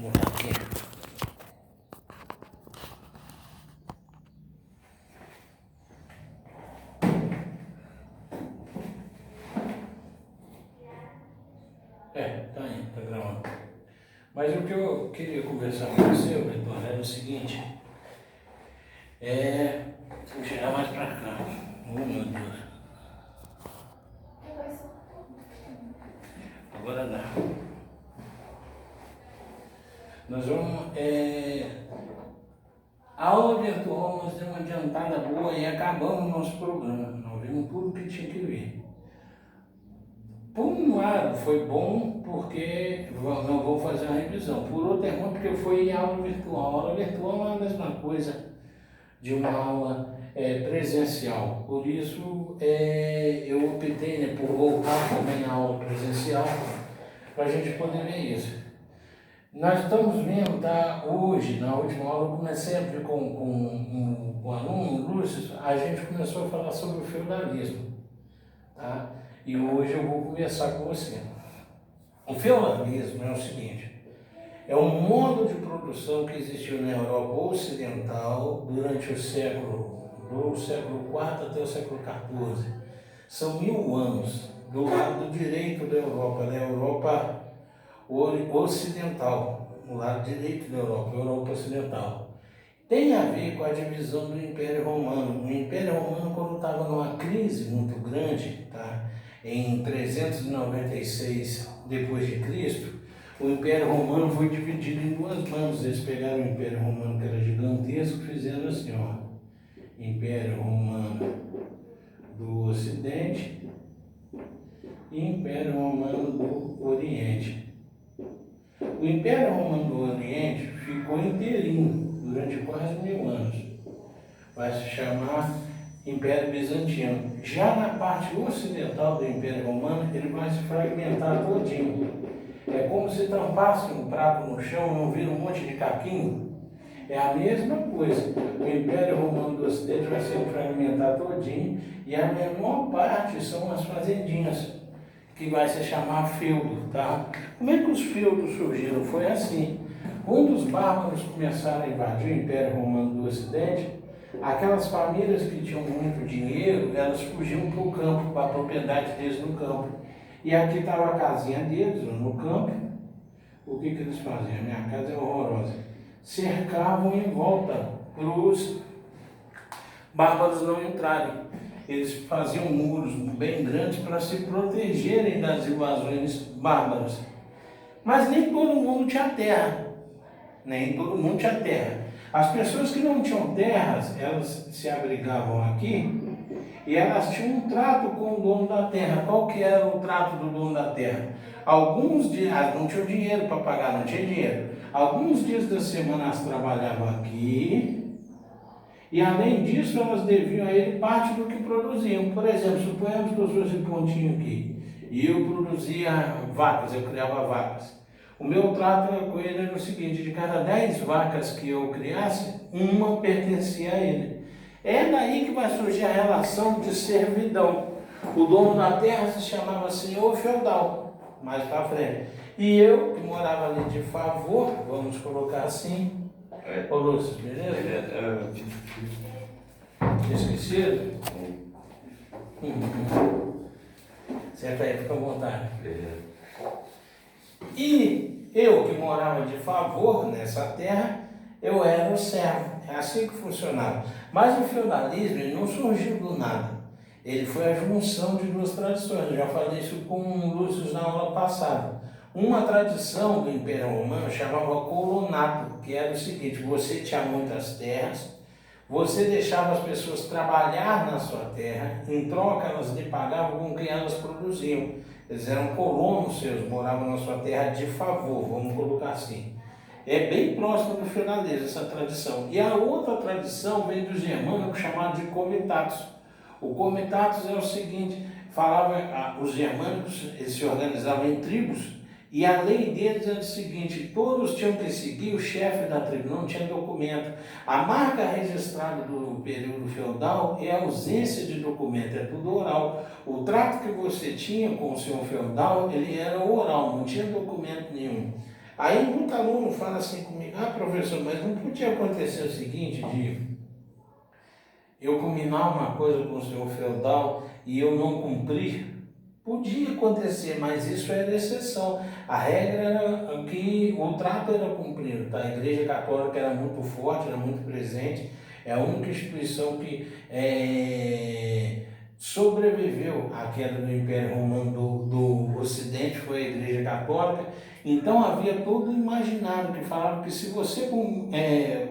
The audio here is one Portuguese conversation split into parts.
botar aqui. Tá aí, tá gravando. Mas o que eu queria conversar com você, Beto, era o seguinte. Vou chegar mais pra cá. Oh, meu Deus. Agora dá. Nós vamos. A aula virtual nós demos uma adiantada boa e acabamos o nosso programa. Nós vimos tudo que tinha que ver. Por um lado foi bom porque nós vamos fazer uma revisão. Por outro é ruim porque foi aula virtual. A aula virtual não é a mesma coisa de uma aula presencial. Por isso eu optei por voltar também à aula presencial para a gente poder ver isso. Nós estamos vendo, tá? Hoje, na última aula, eu comecei a ver com o aluno, o Lúcio, a gente começou a falar sobre o feudalismo, tá? E hoje eu vou conversar com você. O feudalismo é o seguinte, é um modo de produção que existiu na Europa Ocidental durante o século IV até o século XIV. São 1000 anos, do lado direito da Europa, né? Europa Ocidental, no lado direito da Europa, Europa Ocidental. Tem a ver com a divisão do Império Romano. O Império Romano, quando estava numa crise muito grande, tá? Em 396 depois de Cristo, o Império Romano foi dividido em duas mãos. Eles pegaram o Império Romano, que era gigantesco, e fizeram assim, ó, Império Romano do Ocidente e Império Romano do Oriente. O Império Romano do Oriente ficou inteirinho durante quase 1000 anos. Vai se chamar Império Bizantino. Já na parte ocidental do Império Romano, ele vai se fragmentar todinho. É como se tampasse um prato no chão e não vira um monte de caquinho. É a mesma coisa. O Império Romano do Ocidente vai se fragmentar todinho e a menor parte são as fazendinhas, que vai se chamar feudo, tá? Como é que os feudos surgiram? Foi assim. Quando os bárbaros começaram a invadir o Império Romano do Ocidente, aquelas famílias que tinham muito dinheiro, elas fugiam para o campo, para a propriedade deles no campo. E aqui estava a casinha deles, no campo. O que eles faziam? Minha casa é horrorosa. Cercavam em volta para os bárbaros não entrarem. Eles faziam muros bem grandes para se protegerem das invasões bárbaras. Mas nem todo mundo tinha terra. Nem todo mundo tinha terra. As pessoas que não tinham terras, elas se abrigavam aqui e elas tinham um trato com o dono da terra. Qual que era o trato do dono da terra? Alguns dias, não tinham dinheiro para pagar, não tinha dinheiro. Alguns dias da semana elas trabalhavam aqui. E além disso, elas deviam a ele parte do que produziam. Por exemplo, suponhamos que eu sou esse pontinho aqui, e eu produzia vacas, eu criava vacas. O meu trato com ele era o seguinte, de cada 10 vacas que eu criasse, uma pertencia a ele. É daí que vai surgir a relação de servidão. O dono da terra se chamava senhor feudal, mais para frente. E eu, que morava ali de favor, vamos colocar assim. Ô Lúcio, beleza? Esquecido? Senta aí, fica à vontade. E eu que morava de favor nessa terra, eu era o servo. É assim que funcionava. Mas o feudalismo ele não surgiu do nada. Ele foi a junção de duas tradições. Eu já falei isso com o Lúcio na aula passada. Uma tradição do Império Romano chamava colonato, que era o seguinte, você tinha muitas terras, você deixava as pessoas trabalhar na sua terra, em troca elas lhe pagavam com o que elas produziam. Eles eram colonos seus, moravam na sua terra de favor, vamos colocar assim. É bem próximo do feudalismo essa tradição. E a outra tradição vem dos germânicos chamado de comitatus. O comitatus é o seguinte, os germânicos eles se organizavam em tribos, e a lei deles era o seguinte, todos tinham que seguir o chefe da tribo, não tinha documento. A marca registrada do período feudal é a ausência de documento, é tudo oral. O trato que você tinha com o senhor feudal, ele era oral, não tinha documento nenhum. Aí muito aluno fala assim comigo, ah professor, mas não podia acontecer o seguinte, de eu combinar uma coisa com o senhor feudal e eu não cumprir? Podia acontecer, mas isso era exceção. A regra era que o trato era cumprido, tá? A Igreja Católica era muito forte, era muito presente, é a única instituição que sobreviveu à queda do Império Romano do Ocidente, foi a Igreja Católica. Então havia todo o imaginário que falava que se você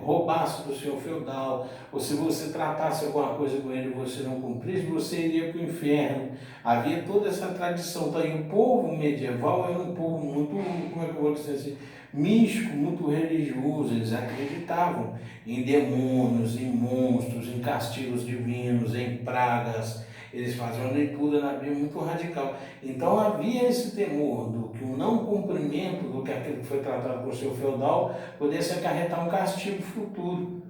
roubasse do seu feudal, ou se você tratasse alguma coisa com ele e você não cumprisse, você iria para o inferno. Havia toda essa tradição. Então, e o povo medieval era um povo muito, como é que eu vou dizer assim, místico, muito religioso. Eles acreditavam em demônios, em monstros, em castigos divinos, em pragas. Eles faziam uma leitura na Bíblia muito radical. Então havia esse temor do que o não cumprimento do que aquilo que foi tratado por seu feudal pudesse acarretar um castigo futuro.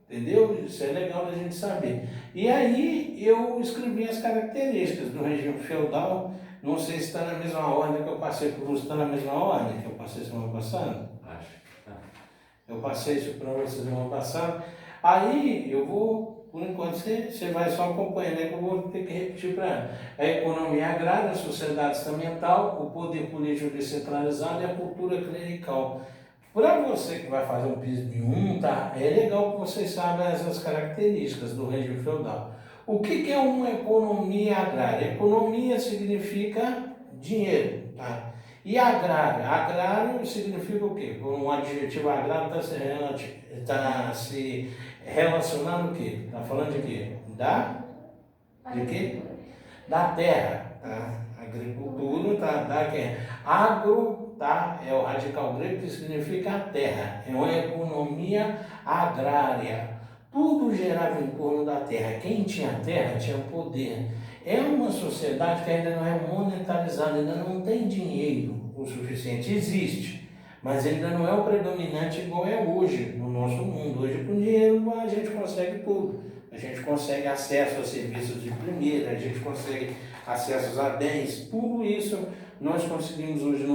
Entendeu? Isso é legal da gente saber. E aí eu escrevi as características do regime feudal. Não sei se está na mesma ordem que eu passei por você. Está na mesma ordem que eu passei semana passada? Acho que tá. Eu passei isso para você semana passada. Aí eu vou, por enquanto, você vai só acompanhando, né? Que eu vou ter que repetir para a economia agrária, a sociedade estamental, o poder político descentralizado e a cultura clerical. Para você que vai fazer um PIS-B1, tá? É legal que vocês saibam essas características do regime feudal. O que é uma economia agrária? Economia significa dinheiro, tá? E agrário? Agrário significa o quê? Um adjetivo agrário está se relacionando o quê? Está falando de quê? De quê? Da terra, tá? Agricultura, tá? Da quê? Agro, tá? É o radical grego que significa terra. É uma economia agrária. Tudo girava em torno da terra. Quem tinha terra tinha poder. É uma sociedade que ainda não é monetarizada, ainda não tem dinheiro o suficiente. Existe, mas ainda não é o predominante igual é hoje no nosso mundo. Hoje, com dinheiro, a gente consegue tudo. A gente consegue acesso a serviços de primeira, a gente consegue acesso a bens, tudo isso nós conseguimos hoje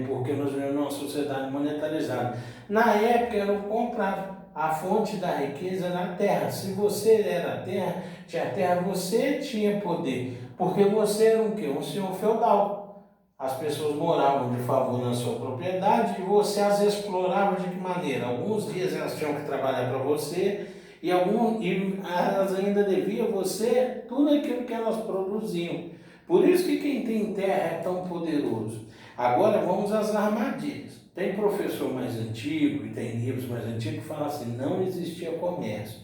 porque nós vivemos numa sociedade monetarizada. Na época era o contrário, a fonte da riqueza era a terra. Se você era terra, tinha terra, você tinha poder, porque você era o quê? Um senhor feudal. As pessoas moravam de favor na sua propriedade e você as explorava de que maneira? Alguns dias elas tinham que trabalhar para você e elas ainda deviam a você tudo aquilo que elas produziam. Por isso que quem tem terra é tão poderoso. Agora vamos às armadilhas. Tem professor mais antigo e tem livros mais antigos que falam assim, não existia comércio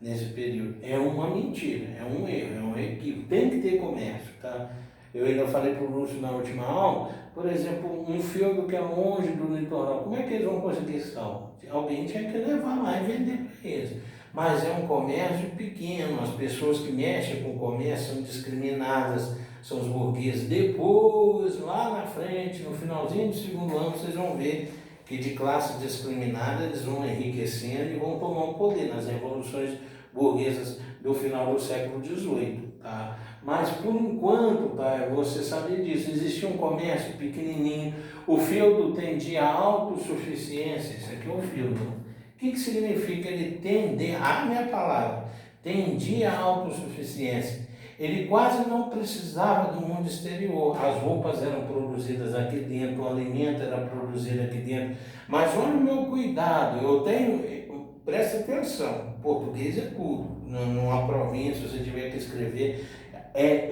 nesse período. É uma mentira, é um erro, é um equívoco. Tem que ter comércio, tá? Eu ainda falei para o Lúcio na última aula, por exemplo, um feudo que é longe do litoral, como é que eles vão conseguir sal? Alguém tinha que levar lá e vender para eles. Mas é um comércio pequeno, as pessoas que mexem com o comércio são discriminadas, são os burgueses. Depois, lá na frente, no finalzinho do segundo ano, vocês vão ver que de classe discriminada eles vão enriquecendo e vão tomar o poder nas revoluções burguesas do final do século XVIII. Tá? Mas por enquanto, tá, você sabe disso, existia um comércio pequenininho, o feudo tendia à autossuficiência, isso aqui é o feudo. O que significa ele tender, a minha palavra, tendia à autossuficiência? Ele quase não precisava do mundo exterior, as roupas eram produzidas aqui dentro, o alimento era produzido aqui dentro, mas olha o meu cuidado, presta atenção, português é tudo, numa provinha, se você tiver que escrever,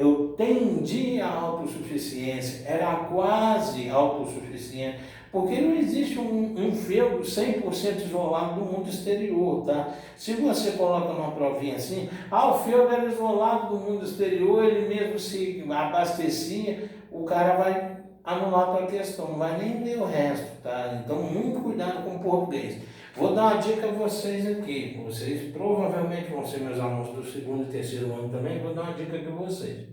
eu tendi à autossuficiência, era quase autossuficiente, porque não existe um feudo 100% isolado do mundo exterior, tá? Se você coloca numa provinha assim, o feudo era isolado do mundo exterior, ele mesmo se abastecia, o cara vai anular a tua questão, não vai nem ler o resto, tá? Então, muito cuidado com o português. Vou dar uma dica a vocês aqui, vocês provavelmente vão ser meus alunos do segundo e terceiro ano também, vou dar uma dica aqui a vocês.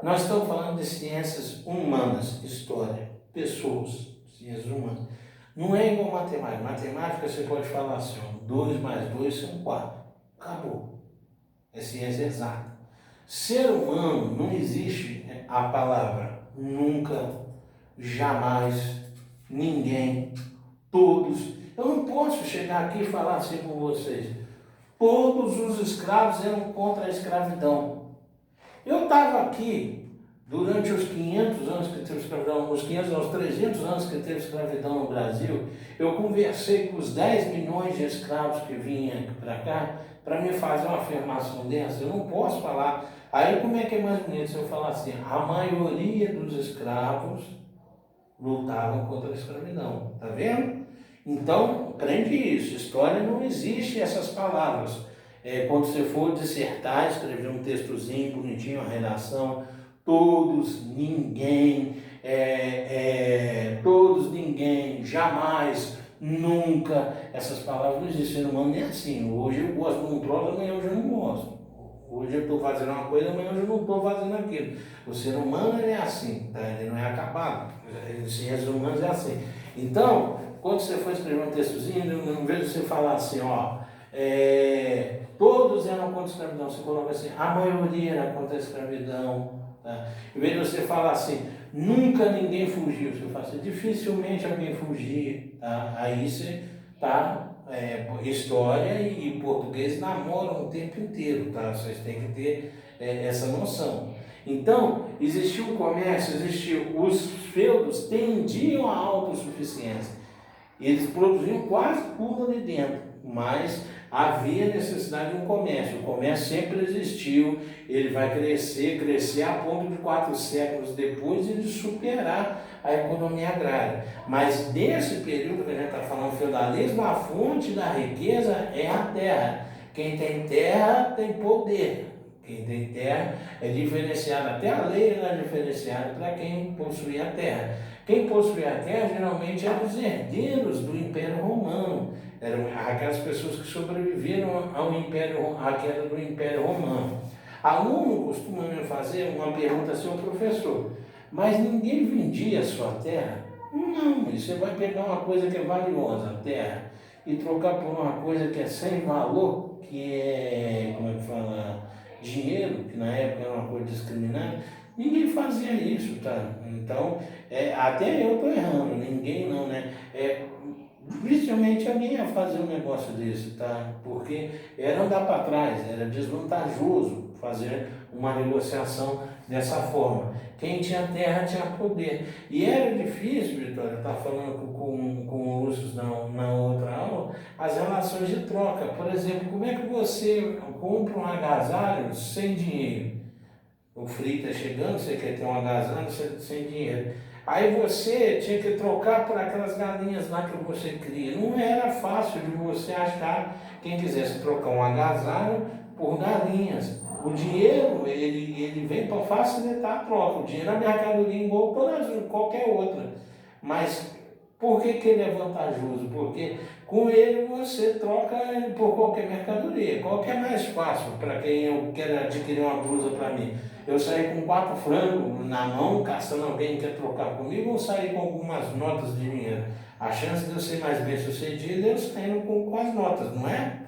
Nós estamos falando de ciências humanas, história, pessoas, ciências humanas. Não é igual matemática. Matemática você pode falar assim, 2 mais 2 são 4. Acabou. É ciência exata. Ser humano não existe a palavra nunca, jamais, ninguém, todos. Eu não posso chegar aqui e falar assim com vocês. Todos os escravos eram contra a escravidão. Eu estava aqui durante os 500 anos que teve escravidão, os 500 aos 300 anos que teve escravidão no Brasil, eu conversei com os 10 milhões de escravos que vinham para cá para me fazer uma afirmação dessa. Eu não posso falar. Aí como é que é mais bonito se eu falar assim, a maioria dos escravos lutavam contra a escravidão, tá vendo? Então, aprende isso, história não existe essas palavras. Quando você for dissertar, escrever um textozinho bonitinho, uma redação, todos, ninguém, todos, ninguém, jamais, nunca, essas palavras não existem. O ser humano é assim, hoje eu gosto de um troço, amanhã eu já não gosto. Hoje eu estou fazendo uma coisa, amanhã eu já não estou fazendo aquilo. O ser humano ele é assim, tá? Ele não é acabado. Os seres humanos é assim. Então, quando você for escrever um textozinho, em vez de você falar assim, ó, todos eram contra a escravidão, você coloca assim, a maioria era contra a escravidão. Tá? Em vez de você falar assim, nunca ninguém fugiu, você fala assim, dificilmente alguém fugia. Tá? Aí você tá. História e português namoram o tempo inteiro, tá? Vocês têm que ter essa noção. Então, existiu o comércio, os feudos tendiam à autossuficiência. Eles produziam quase tudo ali dentro, mas havia necessidade de um comércio. O comércio sempre existiu, ele vai crescer, crescer a ponto de 4 séculos depois ele superar a economia agrária. Mas nesse período que a gente está falando, feudalismo, a fonte da riqueza é a terra. Quem tem terra tem poder. Quem tem terra é diferenciado, até a lei era diferenciada para quem possui a terra. Quem possuía a terra geralmente eram os herdeiros do Império Romano, eram aquelas pessoas que sobreviveram ao Império, à queda do Império Romano. Aluno costuma me fazer uma pergunta assim ao professor, mas ninguém vendia a sua terra? Não, você vai pegar uma coisa que é valiosa, a terra, e trocar por uma coisa que é sem valor, que é, como é que fala, dinheiro, que na época era uma coisa discriminada. Ninguém fazia isso, tá? Então, até eu estou errando, ninguém não, né? Dificilmente alguém ia fazer um negócio desse, tá? Porque era andar para trás, era desvantajoso fazer uma negociação dessa forma. Quem tinha terra tinha poder. E era difícil, Vitória, estar falando com o Lúcio na outra aula, as relações de troca. Por exemplo, como é que você compra um agasalho sem dinheiro? O frio está chegando, você quer ter um agasalho sem dinheiro. Aí você tinha que trocar por aquelas galinhas lá que você cria. Não era fácil de você achar quem quisesse trocar um agasalho por galinhas. O dinheiro, ele vem para facilitar a troca. O dinheiro é mercadoria igual todas, qualquer outra. Mas por que ele é vantajoso? Porque com ele você troca por qualquer mercadoria. Qual que é mais fácil para quem eu quero adquirir uma blusa para mim? Eu sair com 4 frangos na mão, caçando alguém que quer trocar comigo, ou sair com algumas notas de dinheiro? A chance de eu ser mais bem sucedido é eu saindo com as notas, não é?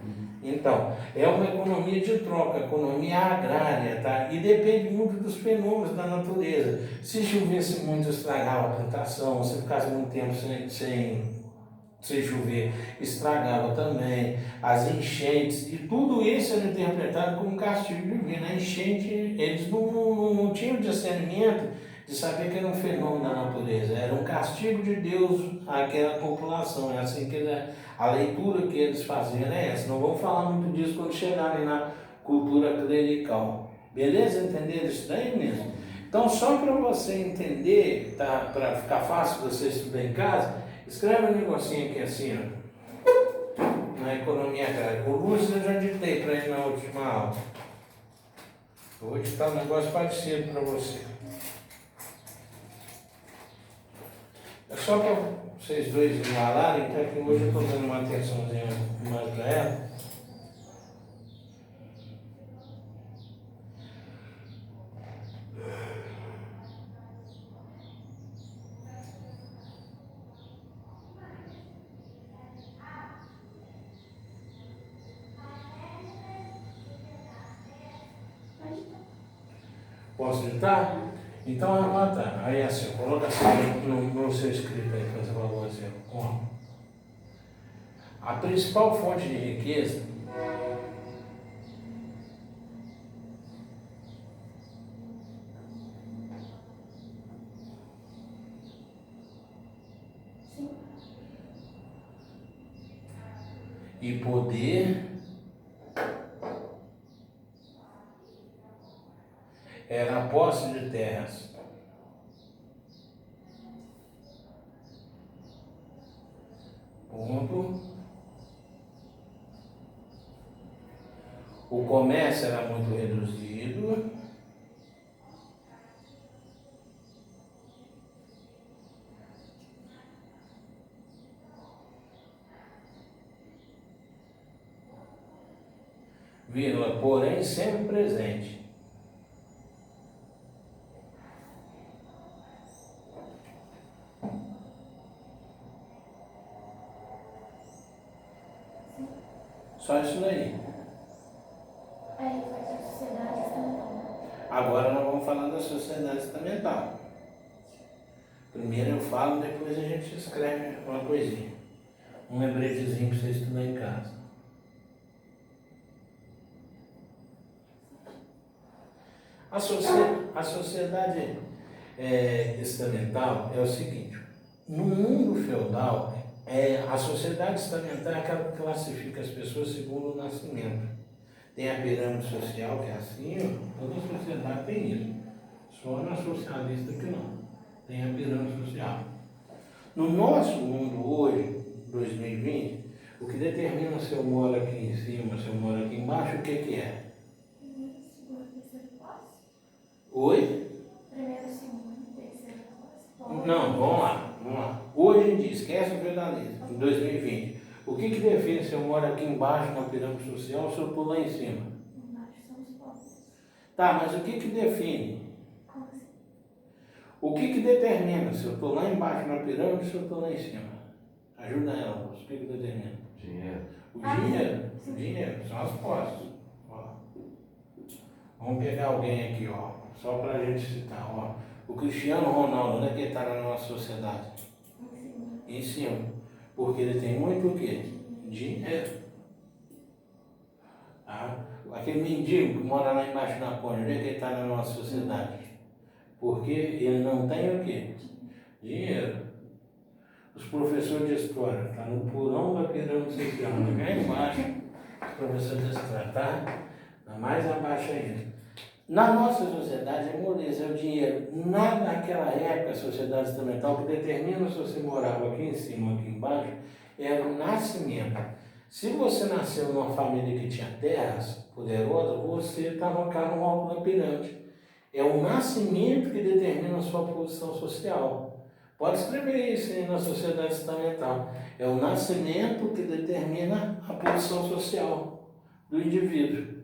Então, é uma economia de troca, economia agrária, tá? E depende muito dos fenômenos da natureza. Se chovesse muito, estragava a plantação, se ficasse muito tempo sem chover, estragava também, as enchentes, e tudo isso era interpretado como um castigo divino. A enchente, eles não tinham discernimento de saber que era um fenômeno da natureza, era um castigo de Deus àquela população. É assim que a leitura que eles faziam é essa. Não vamos falar muito disso quando chegarem na cultura clerical. Beleza? Entenderam isso daí mesmo? Então, só para você entender, tá? Para ficar fácil você estudar em casa, escreve um negocinho aqui assim, ó, na economia agrária. O Lúcio eu já ditei para ele na última aula. Eu vou ditar um negócio parecido para você. É só para vocês dois igualarem, então que hoje eu estou dando uma atençãozinha mais para ela. Posso ditar? Então anota, aí assim, coloca assim no seu escrito aí que você falou assim, ó. A principal fonte de riqueza e poder era a posse de terras. Ponto. O comércio era muito reduzido. Vírgula, porém sempre presente. Só isso daí. Aí faz a sociedade estamental. Agora nós vamos falar da sociedade estamental. Primeiro eu falo, depois a gente escreve uma coisinha. Um lembretezinho para você estudar em casa. A sociedade estamental é o seguinte: no mundo feudal, a sociedade estamental é aquela que classifica as pessoas segundo o nascimento. Tem a pirâmide social, que é assim, toda sociedade tem isso. Só na socialista que não. Tem a pirâmide social. No nosso mundo hoje, 2020, o que determina se eu moro aqui em cima, se eu moro aqui embaixo, o que é? Primeiro, segundo, terceiro classe. Oi? Primeiro, segundo, terceiro classe. Não, vamos lá. Hoje em dia, esquece o feudalismo, em 2020. O que define se eu moro aqui embaixo na pirâmide social ou se eu estou lá em cima? Embaixo são os pobres. Tá, mas o que define? Como assim? O que determina se eu estou lá embaixo na pirâmide ou se eu estou lá em cima? Ajuda ela, o que determina? Dinheiro. O dinheiro, são as posses. Ó. Vamos pegar alguém aqui, ó, só para a gente citar, ó. O Cristiano Ronaldo, onde é que ele está na nossa sociedade? Em cima. Porque ele tem muito o quê? Dinheiro. Tá? Aquele mendigo que mora lá embaixo na ponte, onde é que ele está na nossa sociedade? Porque ele não tem o quê? Dinheiro. Os professores de história, tá no purão da pirâmide social, lá embaixo, os professores de história, tá? Mais abaixo ainda. Na nossa sociedade é moleza, é o dinheiro. Naquela época, a sociedade estamental, que determina se você morava aqui em cima ou aqui embaixo, era o nascimento. Se você nasceu numa família que tinha terras poderosas, você estava cá no alto da pirâmide. É o nascimento que determina a sua posição social. Pode escrever isso aí na sociedade estamental. É o nascimento que determina a posição social do indivíduo.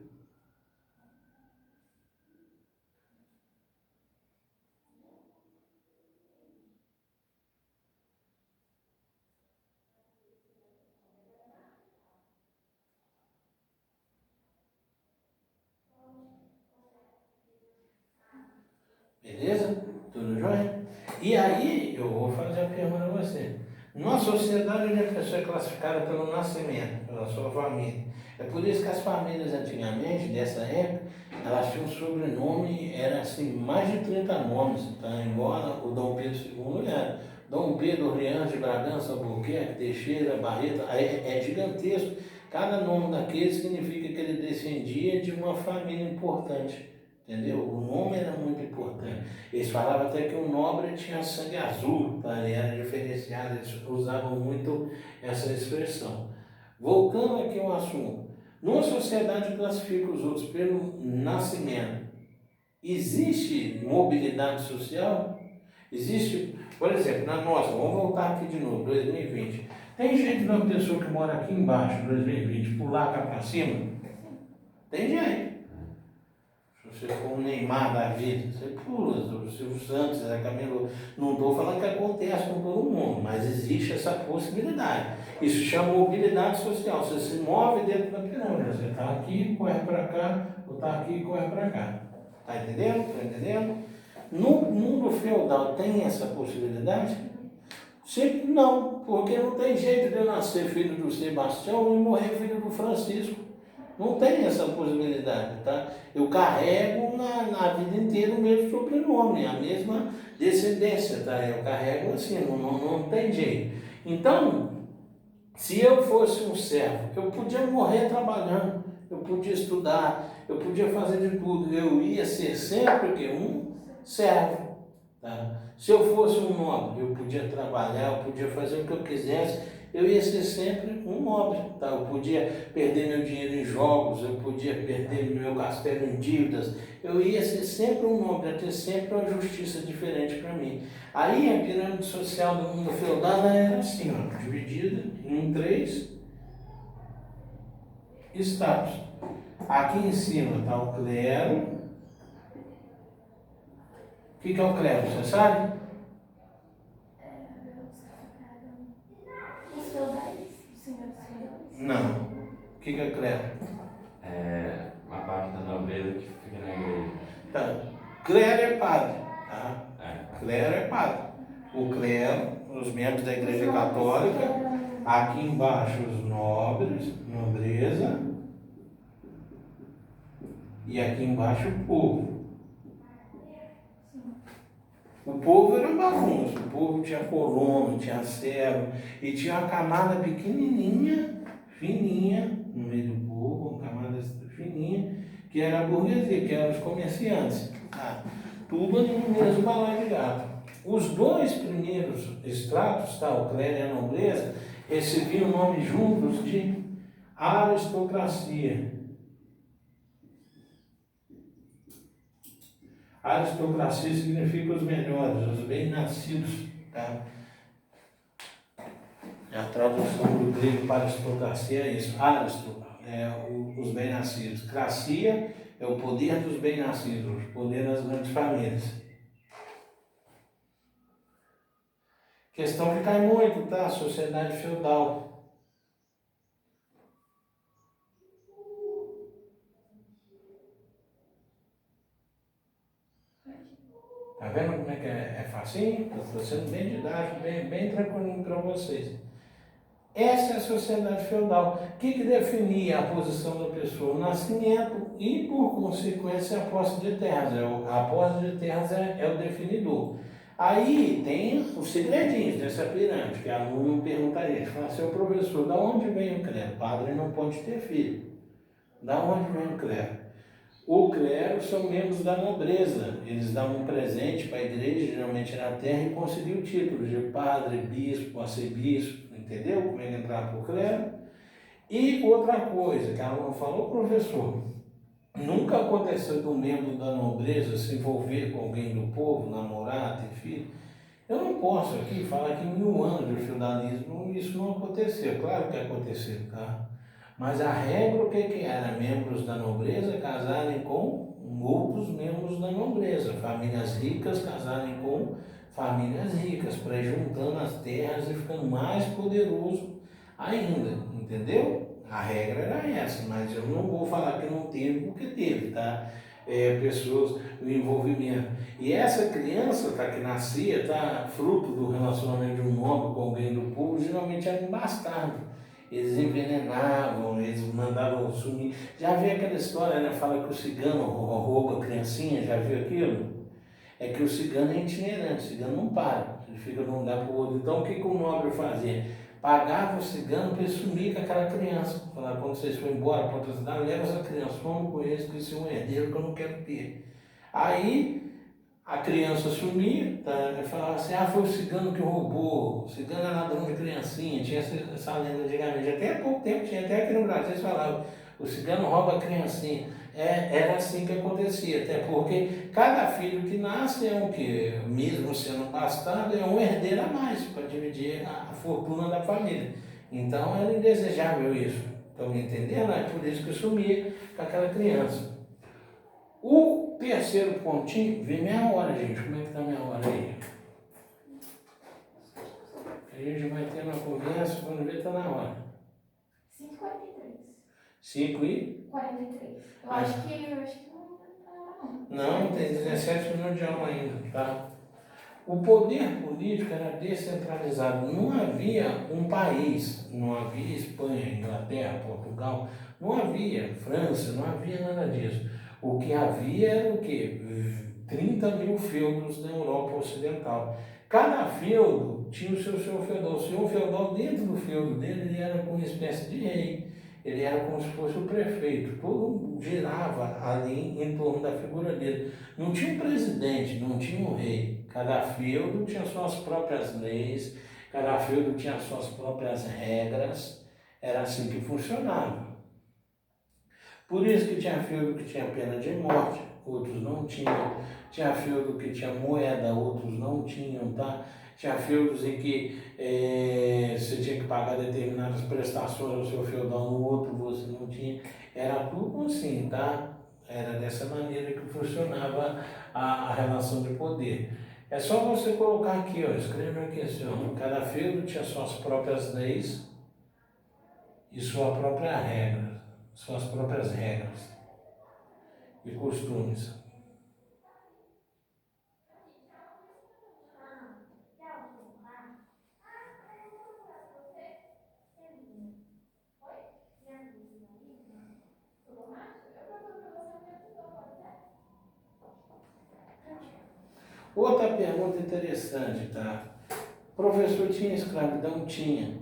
Beleza? Tudo jóia? E aí, eu vou fazer a pergunta a você. Numa sociedade onde a pessoa é classificada pelo nascimento, pela sua família, é por isso que as famílias antigamente, dessa época, elas tinham um sobrenome, era assim, mais de 30 nomes, tá? Embora o Dom Pedro II era Dom Pedro Orleans de Bragança, Albuquerque, Teixeira, Barreto, é gigantesco. Cada nome daquele significa que ele descendia de uma família importante. Entendeu? O nome era muito importante. Eles falavam até que o nobre tinha sangue azul, tá? Ele era diferenciado, eles usavam muito essa expressão. Voltando aqui ao assunto. Numa sociedade classifica os outros pelo nascimento. Existe mobilidade social? Existe, por exemplo, na nossa, vamos voltar aqui de novo, 2020. Tem gente, uma pessoa que mora aqui embaixo, 2020, pular cá para cima? Tem gente. Se você for um Neymar da vida, você pula, o Silvio Santos, a Camilo. Não estou falando que acontece com todo mundo, mas existe essa possibilidade. Isso chama mobilidade social. Você se move dentro da pirâmide. Você está aqui, corre para cá, ou está aqui e corre para cá. Está entendendo? Está entendendo? No mundo feudal tem essa possibilidade? Sempre não, porque não tem jeito de eu nascer filho do Sebastião e morrer filho do Francisco. Não tem essa possibilidade, tá? Eu carrego na vida inteira o mesmo sobrenome, a mesma descendência, tá? Eu carrego assim, não tem jeito. Então, se eu fosse um servo, eu podia morrer trabalhando, eu podia estudar, eu podia fazer de tudo. Eu ia ser sempre o quê? Um servo. Tá? Se eu fosse um nobre, eu podia trabalhar, eu podia fazer o que eu quisesse, eu ia ser sempre um nobre. Tá? Eu podia perder meu dinheiro em jogos, eu podia perder meu castelo em dívidas, eu ia ser sempre um nobre, ia ter sempre uma justiça diferente para mim. Aí a pirâmide social do mundo feudal ela era assim, ó, dividida em 3 estados. Aqui em cima está o clero. O que é o clero? Você sabe? Os feudais, os senhores feudais. Não. O que é clero? É uma parte da nobreza que fica na igreja. Tá. Clero é padre. Tá? É. Clero é padre. O clero, os membros da Igreja Católica. Aqui embaixo os nobres, nobreza. E aqui embaixo o povo. O povo era bagunça, o povo tinha colono, tinha servo, e tinha uma camada pequenininha, fininha, no meio do povo, uma camada fininha, que era a burguesia, que eram os comerciantes. Tá? Tudo ali no mesmo balaio de gato. Os 2 primeiros estratos, tá? O clero e a nobreza, recebiam o nome juntos de aristocracia. Aristocracia significa os melhores, os bem-nascidos. Tá? A tradução do grego para aristocracia é isso. Aristo é os bem-nascidos. Cracia é o poder dos bem-nascidos, o poder das grandes famílias. Questão que cai muito, tá? Sociedade feudal. Tá vendo como é que é facinho? Estou sendo bem didático, bem tranquilinho para vocês. Essa é a sociedade feudal. O que definia a posição da pessoa? O nascimento e, por consequência, a posse de terras. A posse de terras é o definidor. Aí tem os segredinhos dessa pirâmide, que a aluno perguntaria. Fala, seu professor, da onde vem o clero? O padre não pode ter filho. Da onde vem o clero? O clero são membros da nobreza, eles dão um presente para a igreja, geralmente na terra, e conseguiam títulos de padre, bispo, arcebispo, entendeu? Como é que entrava para o clero. E outra coisa que a aluna falou, professor, nunca aconteceu de um membro da nobreza se envolver com alguém do povo, namorar, ter filho. Eu não posso aqui falar que em 1000 anos de feudalismo isso não aconteceu, claro que aconteceu, tá? Mas a regra o que era? Membros da nobreza casarem com outros membros da nobreza, famílias ricas casarem com famílias ricas, para ir juntando as terras e ficando mais poderoso ainda, entendeu? A regra era essa, mas eu não vou falar que não teve, porque teve, tá? Pessoas, o envolvimento. E essa criança tá, que nascia, tá, fruto do relacionamento de um nobre com alguém do povo, geralmente era um bastardo. Eles envenenavam, eles mandavam sumir. Já viu aquela história, né? Fala que o cigano rouba a criancinha, já viu aquilo? É que o cigano é itinerante, o cigano não para, ele fica de um lugar para o outro. Então o que o nobre fazia? Pagava o cigano para ele sumir com aquela criança. Falava, quando vocês forem embora para outra cidade, leva essa criança, vamos com eles, que isso é um herdeiro que eu não quero ter. Aí a criança sumia, tá? Eu falava assim, foi o cigano que roubou, o cigano é ladrão de criancinha, tinha essa lenda antigamente, até há pouco tempo tinha, até aqui no Brasil eles falavam, o cigano rouba a criancinha. Era assim que acontecia, até porque cada filho que nasce é um que, mesmo sendo bastardo, é um herdeiro a mais para dividir a fortuna da família. Então era indesejável isso. Estão me entendendo? É por isso que eu sumia com aquela criança. O terceiro pontinho, vem meia hora, gente. Como é que está minha hora aí? A gente vai ter uma conversa, quando vê, está na hora. 5h43. 5 e? 43. Eu acho que não vai demorar Não, tem 17 minutos de aula ainda, tá? O poder político era descentralizado. Não havia um país, não havia Espanha, Inglaterra, Portugal, não havia França, não havia nada disso. O que havia era o quê? 30 mil feudos na Europa Ocidental. Cada feudo tinha o seu senhor feudal. O senhor feudal, dentro do feudo dele, ele era uma espécie de rei. Ele era como se fosse o prefeito. Todo girava ali em torno da figura dele. Não tinha um presidente, não tinha um rei. Cada feudo tinha suas próprias leis, cada feudo tinha suas próprias regras. Era assim que funcionava. Por isso que tinha feudo que tinha pena de morte, outros não tinham. Tinha feudo que tinha moeda, outros não tinham, tá? Tinha feudos em que você tinha que pagar determinadas prestações ao seu feudal, no outro você não tinha. Era tudo assim, tá? Era dessa maneira que funcionava a relação de poder. É só você colocar aqui, ó, escreve aqui assim, ó, cada feudo tinha suas próprias leis e sua própria regra, suas próprias regras e costumes. Outra pergunta interessante, tá? Professor, tinha escravidão? Tinha.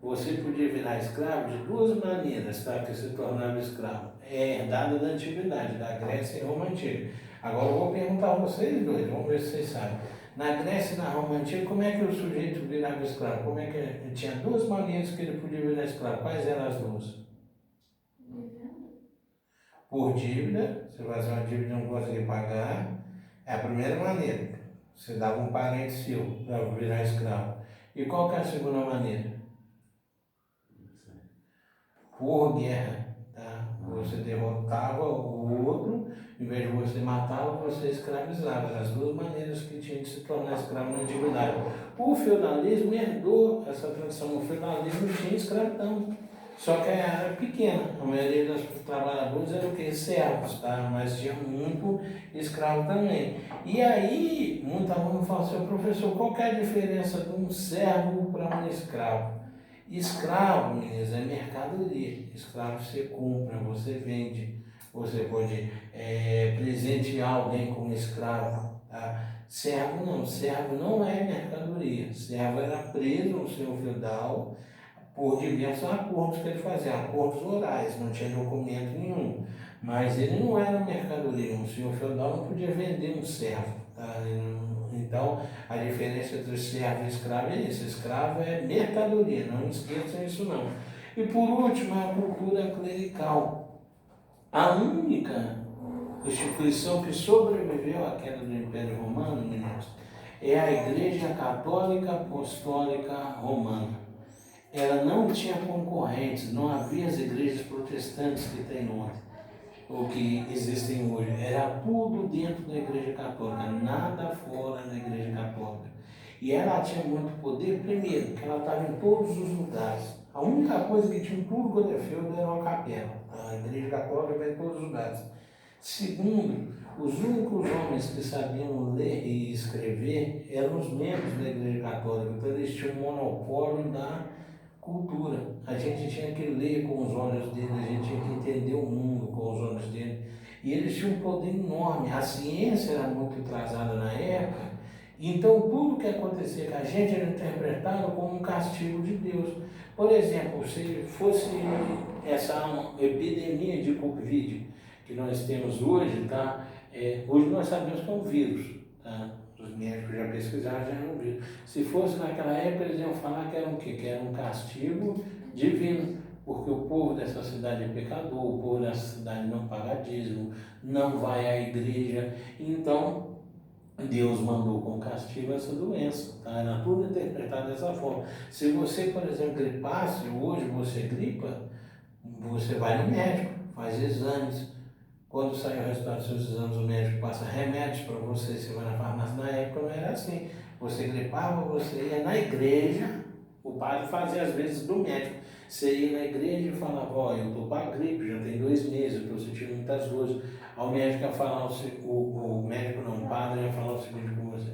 Você podia virar escravo de duas maneiras, tá? Que se tornava escravo. É herdada da antiguidade, da Grécia e Roma Antiga. Agora eu vou perguntar a vocês dois, vamos ver se vocês sabem. Na Grécia e na Roma Antiga, como é que o sujeito virava escravo? Como é que ele tinha duas maneiras que ele podia virar escravo? Quais eram as duas? Por dívida, você fazia uma dívida e não conseguia pagar. É a primeira maneira. Você dava um parente seu para virar escravo. E qual que é a segunda maneira? Por guerra, tá? Você derrotava o outro, em vez de você matá-lo, você escravizava. Eram as duas maneiras que tinha de se tornar escravo na antiguidade. O feudalismo herdou essa tradição. O feudalismo tinha escravidão, só que era pequena. A maioria dos trabalhadores eram o quê? Servos, tá? Mas tinha muito escravo também. E aí, muito aluno fala assim, professor, qual que é a diferença de um servo para um escravo? Escravo, meninas, é mercadoria. Escravo você compra, você vende, você pode presentear alguém com escravo. Tá? Servo não é mercadoria. Servo era preso no seu feudal por diversos acordos que ele fazia, acordos orais, não tinha documento nenhum. Mas ele não era mercadoria, um senhor feudal não podia vender um servo. Tá? Então, a diferença entre servo e escravo é isso. Escravo é mercadoria, não esqueçam isso não. E por último, a cultura clerical. A única instituição que sobreviveu à queda do Império Romano, meninos, é a Igreja Católica Apostólica Romana. Ela não tinha concorrentes, não havia as igrejas protestantes que tem hoje, ou que existem hoje. Era tudo dentro da Igreja Católica, nada fora da Igreja Católica. E ela tinha muito poder, primeiro, que ela estava em todos os lugares. A única coisa que tinha tudo quando é feudo era uma capela. A Igreja Católica vai em todos os lugares. Segundo, os únicos homens que sabiam ler e escrever eram os membros da Igreja Católica. Então eles tinham um monopólio da cultura. A gente tinha que ler com os olhos dele, a gente tinha que entender o mundo com os olhos dele. E eles tinham um poder enorme. A ciência era muito atrasada na época, então tudo que acontecia com a gente era interpretado como um castigo de Deus. Por exemplo, se fosse essa epidemia de Covid que nós temos hoje, tá? Hoje nós sabemos que é um vírus, tá? Os médicos já pesquisaram, já era um vírus. Se fosse naquela época, eles iam falar que era um quê? Que era um castigo divino, porque o povo dessa cidade é pecador, o povo dessa cidade não paga dízimo, não vai à igreja. Então, Deus mandou com castigo essa doença, tá? Era tudo interpretado dessa forma. Se você, por exemplo, gripasse, hoje você gripa, você vai no médico, faz exames. Quando sai o resultado dos seus exames, o médico passa remédios para você, você vai na farmácia. Na época não era assim. Você gripava, você ia na igreja, o padre fazia às vezes do médico. Você ia na igreja e falava, ó, eu estou com a gripe, já tem 2 meses, eu estou sentindo muitas dores. ao médico ia falar, o médico não, o padre ia falar o seguinte com você: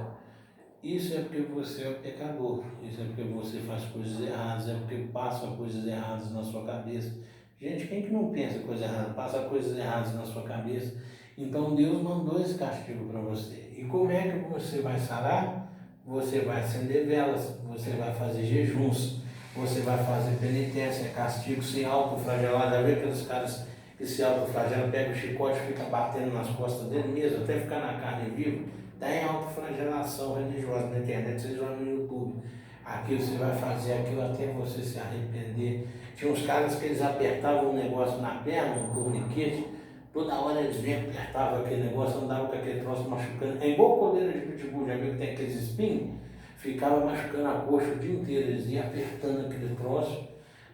isso é porque você é pecador, isso é porque você faz coisas erradas, é porque passa coisas erradas na sua cabeça. Gente, quem que não pensa coisa errada, passa coisas erradas na sua cabeça? Então Deus mandou esse castigo para você. E como é que você vai sarar? Você vai acender velas, você vai fazer jejuns, você vai fazer penitência, castigo, se autoflagelar. Já vê aqueles caras que se autoflagelam, pega o chicote e fica batendo nas costas dele mesmo, até ficar na carne viva? Está em autoflagelação religiosa na internet, vocês vão no YouTube. Aquilo você vai fazer aquilo até você se arrepender. Tinha uns caras que eles apertavam um negócio na perna, um torniquete, toda hora eles vinham, apertavam aquele negócio, andavam com aquele troço machucando. É igual coleira de pitbull, já viu que tem aqueles espinhos? Ficava machucando a coxa o dia inteiro, eles iam apertando aquele troço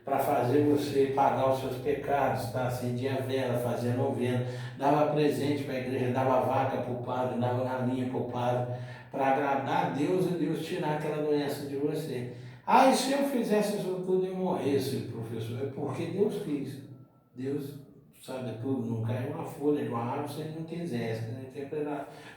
para fazer você pagar os seus pecados, tá? Acendia a vela, fazia novena, dava presente para a igreja, dava vaca para o padre, dava galinha para o padre, para agradar a Deus e Deus tirar aquela doença de você. Ah, e se eu fizesse isso tudo e morresse, professor? É porque Deus quis. Deus sabe tudo, não cai uma folha de uma árvore se ele não quisesse, né?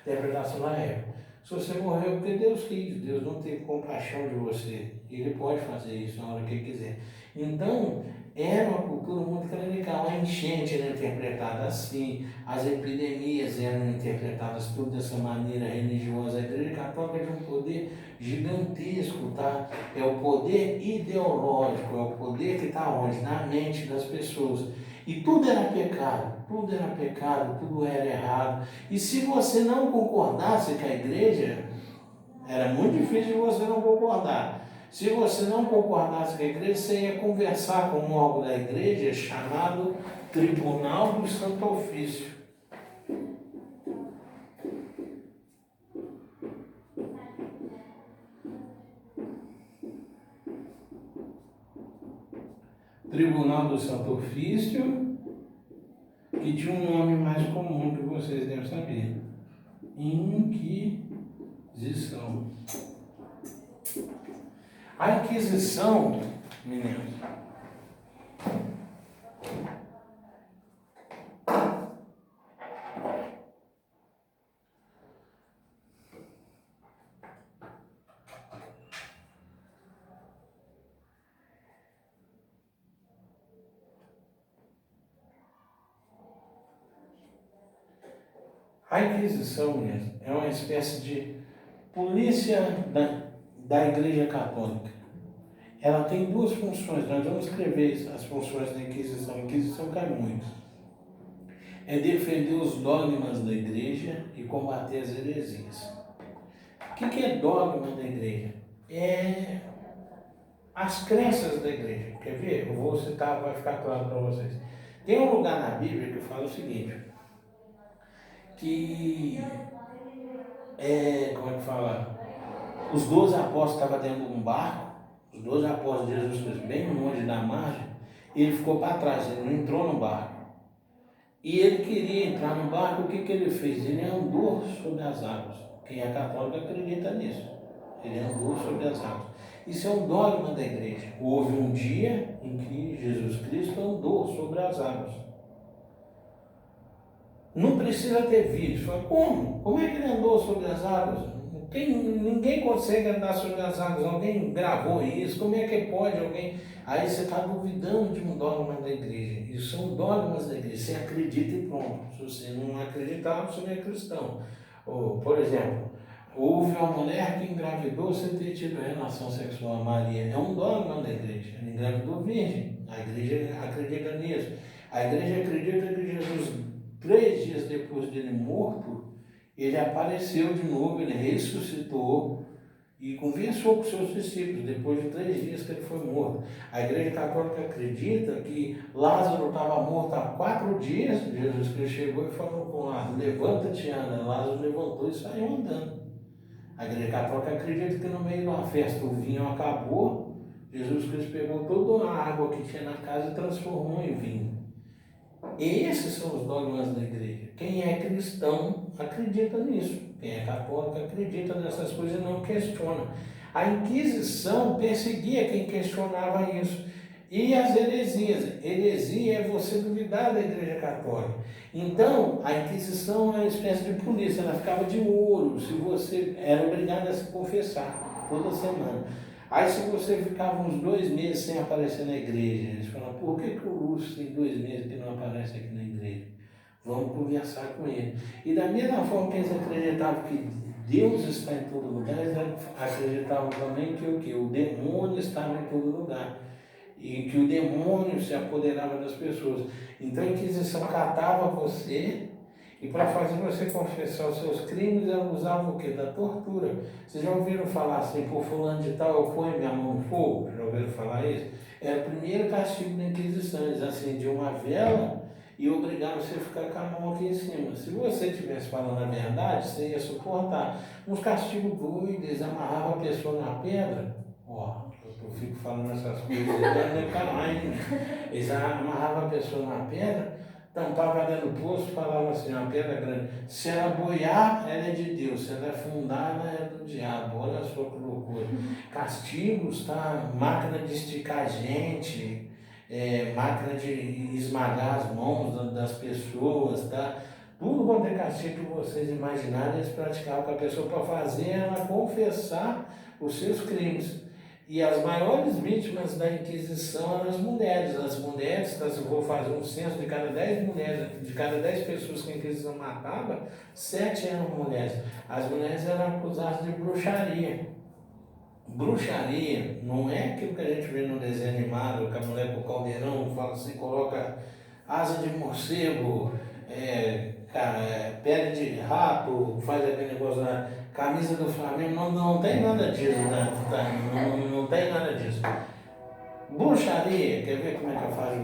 Interpretação da época. Se você morreu porque Deus quis, Deus não teve compaixão de você. Ele pode fazer isso na hora que ele quiser. Então, era uma cultura muito clerical. A enchente era interpretada assim, as epidemias eram interpretadas tudo dessa maneira religiosa. A Igreja Católica tinha um poder gigantesco, tá? É o poder ideológico, é o poder que está onde? Na mente das pessoas. E tudo era pecado, tudo era errado. E se você não concordasse com a igreja, era muito difícil de você não concordar. Se você não concordasse com a igreja, você ia conversar com um órgão da igreja chamado Tribunal do Santo Ofício. Tribunal do Santo Ofício, que tinha um nome mais comum que vocês devem saber: Inquisição. A Inquisição, meninos, meninos, é uma espécie de polícia da Igreja Católica. Ela tem duas funções, nós vamos escrever as funções da Inquisição. A Inquisição cai muito. É defender os dogmas da igreja e combater as heresias. O que é dogma da igreja? É as crenças da igreja. Quer ver? Eu vou citar, vai ficar claro para vocês. Tem um lugar na Bíblia que fala o seguinte, que como é que fala? Os 12 apóstolos estavam dentro de um barco, os 12 apóstolos de Jesus Cristo, bem longe da margem, e ele ficou para trás, ele não entrou no barco. E ele queria entrar no barco, o que ele fez? Ele andou sobre as águas. Quem é católico acredita nisso. Ele andou sobre as águas. Isso é um dogma da igreja. Houve um dia em que Jesus Cristo andou sobre as águas. Não precisa ter vídeo. Fala, como? Como é que ele andou sobre as águas? Ninguém consegue andar sobre as águas. Alguém gravou isso? Como é que pode alguém... Aí você está duvidando de um dogma da igreja. Isso são dogmas da igreja. Você acredita e pronto. Se você não acreditar, você não é cristão. Ou, por exemplo, houve uma mulher que engravidou sem ter tido relação sexual. Maria é um dogma da igreja. Ela engravidou virgem. A igreja acredita nisso. A igreja acredita que Jesus, 3 dias depois dele morto, ele apareceu de novo, ele ressuscitou e conversou com seus discípulos depois de 3 dias que ele foi morto. A Igreja Católica acredita que Lázaro estava morto há 4 dias. Jesus Cristo chegou e falou com Lázaro: levanta-te, anda. Lázaro levantou e saiu andando. A Igreja Católica acredita que no meio de uma festa o vinho acabou, Jesus Cristo pegou toda a água que tinha na casa e transformou em vinho. Esses são os dogmas da igreja. Quem é cristão acredita nisso. Quem é católico acredita nessas coisas e não questiona. A Inquisição perseguia quem questionava isso. E as heresias. Heresia é você duvidar da Igreja Católica. Então, a Inquisição é uma espécie de polícia, ela ficava de olho se você era obrigado a se confessar toda semana. Aí se você ficava uns 2 meses sem aparecer na igreja, eles falavam, por que o Lúcio tem 2 meses que não aparece aqui na igreja? Vamos conversar com ele. E da mesma forma que eles acreditavam que Deus está em todo lugar, eles acreditavam também que o quê? O demônio estava em todo lugar. E que o demônio se apoderava das pessoas. Então a Inquisição catava você e para fazer você confessar os seus crimes, ela usava o quê? Da tortura. Vocês já ouviram falar assim, por fulano de tal, eu ponho minha mão no fogo? Já ouviram falar isso? Era o primeiro castigo da Inquisição. Eles acendiam uma vela e obrigavam você a ficar com a mão aqui em cima. Se você estivesse falando a verdade, você ia suportar. Uns castigos doidos, eles amarravam a pessoa na pedra. Ó, eu fico falando essas coisas, eles amarravam a pessoa na pedra, tampava ela no poço, falava assim, uma pedra grande, se ela boiar, ela é de Deus, se ela afundar, ela é do diabo. Olha só que loucura. Castigos, tá? Máquina de esticar gente, máquina de esmagar as mãos das pessoas, tá? Tudo quanto é castigo que vocês imaginarem, eles praticavam com a pessoa para fazer ela confessar os seus crimes. E as maiores vítimas da Inquisição eram as mulheres. As mulheres, então, se eu vou fazer um censo, de cada 10 mulheres, de cada 10 pessoas que a Inquisição matava, 7 eram mulheres. As mulheres eram acusadas de bruxaria. Bruxaria não é aquilo que a gente vê no desenho animado, que a mulher com o caldeirão fala assim, coloca asa de morcego, pele de rato, faz aquele negócio na camisa do Flamengo, não tem nada disso, né? Não tem nada disso. Bruxaria, quer ver como é que eu faço?